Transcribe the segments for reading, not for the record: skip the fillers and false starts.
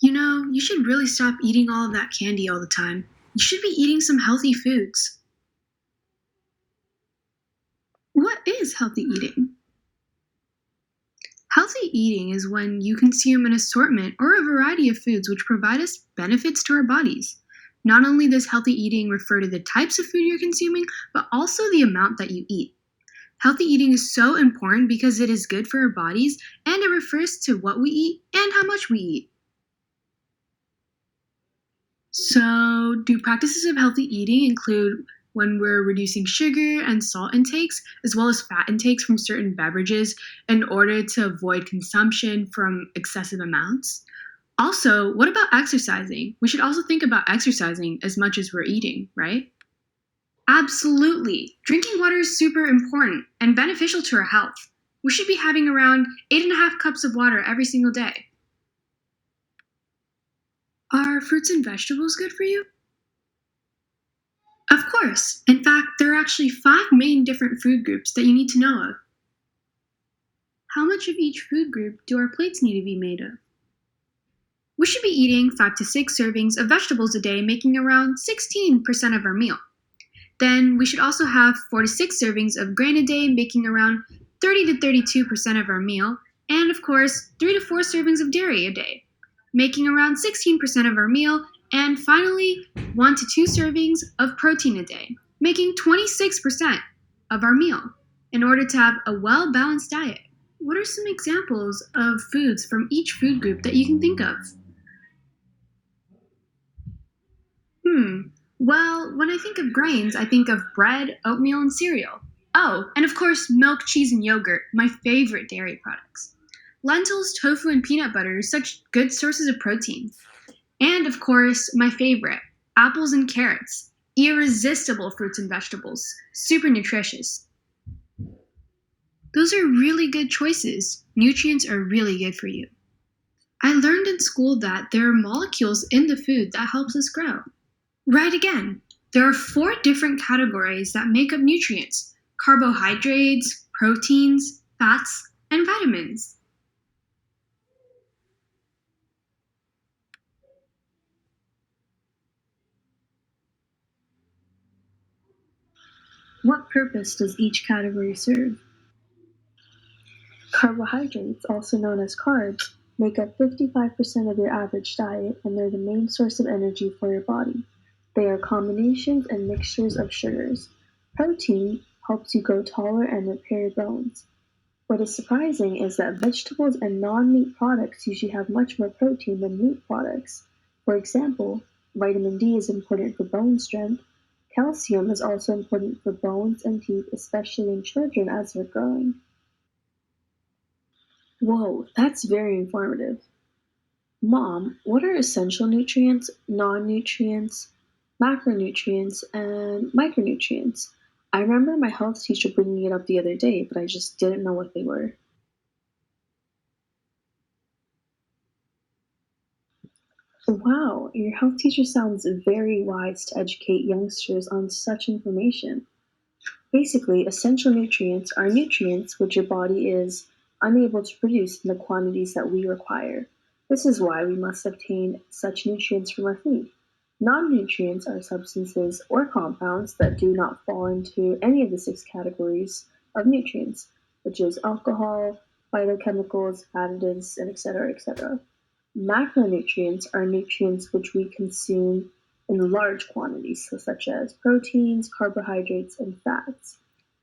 You should really stop eating all of that candy all the time. You should be eating some healthy foods. What is healthy eating? Healthy eating is when you consume an assortment or a variety of foods which provide us benefits to our bodies. Not only does healthy eating refer to the types of food you're consuming, but also the amount that you eat. Healthy eating is so important because it is good for our bodies and it refers to what we eat and how much we eat. So, do practices of healthy eating include when we're reducing sugar and salt intakes, as well as fat intakes from certain beverages in order to avoid consumption from excessive amounts? Also, what about exercising? We should also think about exercising as much as we're eating, right? Absolutely. Drinking water is super important and beneficial to our health. We should be having around 8.5 cups of water every single day. Are fruits and vegetables good for you? Of course. In fact, there are actually five main different food groups that you need to know of. How much of each food group do our plates need to be made of? We should be eating 5 to 6 servings of vegetables a day, making around 16% of our meal. Then we should also have 4 to 6 servings of grain a day, making around 30 to 32% of our meal. And of course, 3 to 4 servings of dairy a day, making around 16% of our meal. And finally, 1 to 2 servings of protein a day, making 26% of our meal, in order to have a well balanced diet. What are some examples of foods from each food group that you can think of? Hmm. Well, when I think of grains, I think of bread, oatmeal, and cereal. Oh, and of course, milk, cheese, and yogurt, my favorite dairy products. Lentils, tofu, and peanut butter are such good sources of protein. And of course, my favorite, apples and carrots. Irresistible fruits and vegetables. Super nutritious. Those are really good choices. Nutrients are really good for you. I learned in school that there are molecules in the food that helps us grow. Right again. There are four different categories that make up nutrients: carbohydrates, proteins, fats, and vitamins. What purpose does each category serve? Carbohydrates, also known as carbs, make up 55% of your average diet and they're the main source of energy for your body. They are combinations and mixtures of sugars. Protein helps you grow taller and repair your bones. What is surprising is that vegetables and non-meat products usually have much more protein than meat products. For example, vitamin D is important for bone strength. Calcium is also important for bones and teeth, especially in children as they're growing. Whoa, that's very informative. Mom, what are essential nutrients, non-nutrients, macronutrients, and micronutrients? I remember my health teacher bringing it up the other day, but I just didn't know what they were. Wow, your health teacher sounds very wise to educate youngsters on such information. Basically, essential nutrients are nutrients which your body is unable to produce in the quantities that we require. This is why we must obtain such nutrients from our food. Non nutrients are substances or compounds that do not fall into any of the six categories of nutrients, which is alcohol, phytochemicals, additives, and etc. etc. Macronutrients are nutrients which we consume in large quantities, so such as proteins, carbohydrates, and fats.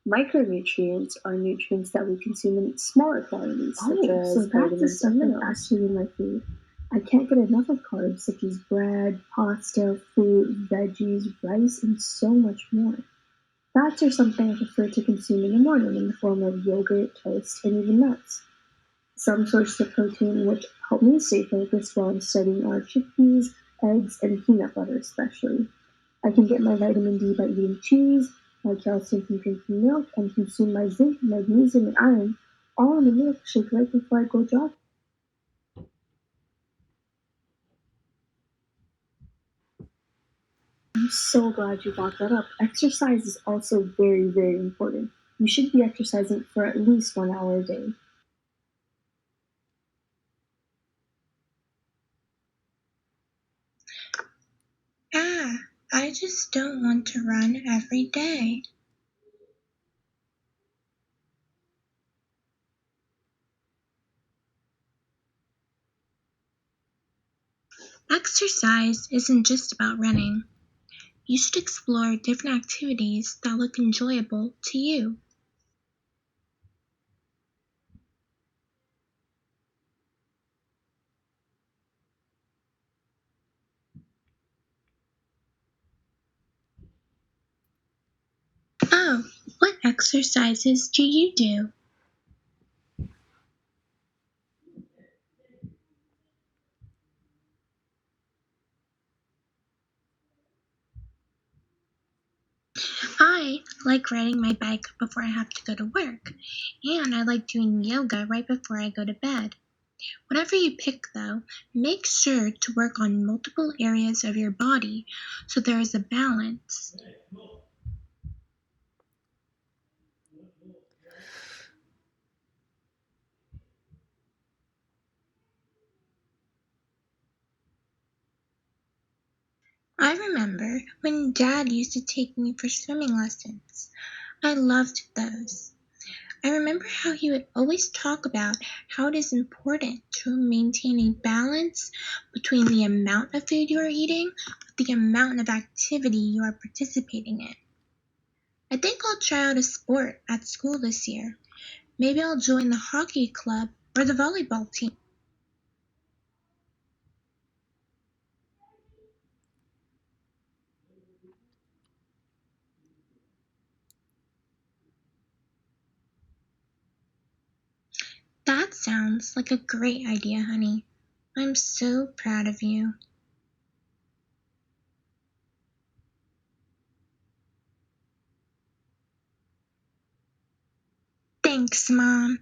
Micronutrients are nutrients that we consume in smaller quantities, such as so vitamins and minerals. Actually in my food. I can't get enough of carbs such as bread, pasta, fruit, veggies, rice, and so much more. Fats are something I prefer to consume in the morning in the form of yogurt, toast, and even nuts. Some sources of protein which help me stay focused while I'm studying are chickpeas, eggs, and peanut butter especially. I can get my vitamin D by eating cheese, my calcium from drinking milk, and consume my zinc, magnesium, and iron all in a milkshake right before I go jogging. I'm so glad you brought that up. Exercise is also very, very important. You should be exercising for at least 1 hour a day. I just don't want to run every day. Exercise isn't just about running. You should explore different activities that look enjoyable to you. Oh, what exercises do you do? I like riding my bike before I have to go to work, and I like doing yoga right before I go to bed. Whatever you pick, though, make sure to work on multiple areas of your body so there is a balance. I remember when Dad used to take me for swimming lessons. I loved those. I remember how he would always talk about how it is important to maintain a balance between the amount of food you are eating with the amount of activity you are participating in. I think I'll try out a sport at school this year. Maybe I'll join the hockey club or the volleyball team. That sounds like a great idea, honey. I'm so proud of you. Thanks, Mom.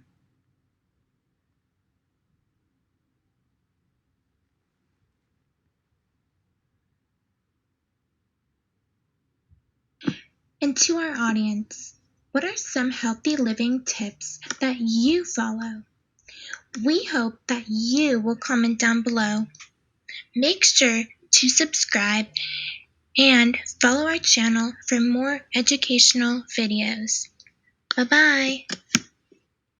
And to our audience, what are some healthy living tips that you follow? We hope that you will comment down below. Make sure to subscribe and follow our channel for more educational videos. Bye-bye.